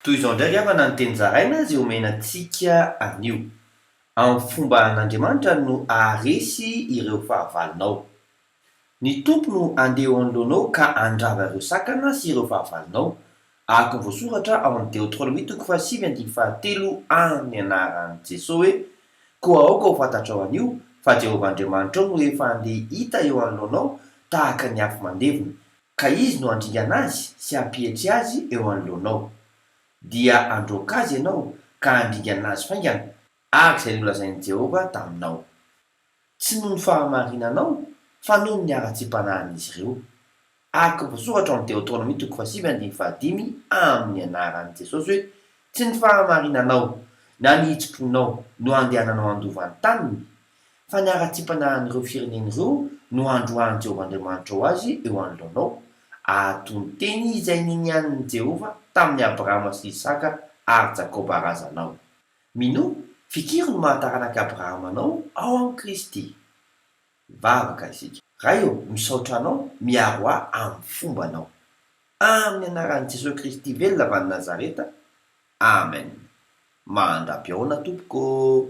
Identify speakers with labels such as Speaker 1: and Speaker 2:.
Speaker 1: Toy izao ndraiky avana ny teny zaraina zay omenantsika anio. Amin'ny fomba an'Andriamanitra no aharesy ireo fahavalonao. Ny tompo no andeha anoloanao ka andrava ireo sakana sy ireo fahavalonao. Araka ny voasoratra ao amin'ny Deutéronomie 7:7 amin'ny anaran'i Jesosy hoe: koa aoka ho fantatrao anio fa Jehovah Andriamanitra no efa andeha hita eo anoloanao tahaka ny afo mandevona, ka izy no handringa azy sy hampihetry azy eo anoloanao. Dia androaka azy ianao ka handringa azy faingana, araka izay nolazain'i Jehovah taminao. Tsy noho ny fahamarinanao fa noho ny ara-tsi-panahin'izy ireo. Araka voasoratra amin'ny Deutéronomie 7:5 amin'ny anaran'i Jesosy hoe: tsy ny fahamarinanao na ny hitsi-ponao no andehananao andovan'ny taniny, fa ny ara-tsi-panahin'ireo firenena ireo no androahan'i Jehovah Andriamanitra ho azy eo anoloanao, ahatoy ny teny izay ninianin'i Jehovah tamin'ny Abrahama sy Isaka ary Jakoba razanao. Mino, fikiry no mahataranaka Abrahama anao ao amin'ny Kristy. Vavaka isika. Ray misaotra anao miaro ahy amin'ny fombanao. Amin'ny anaran'i Jesosy Kristy velona avy any Nazareta. Amen. Mandrapy ao na tompoko.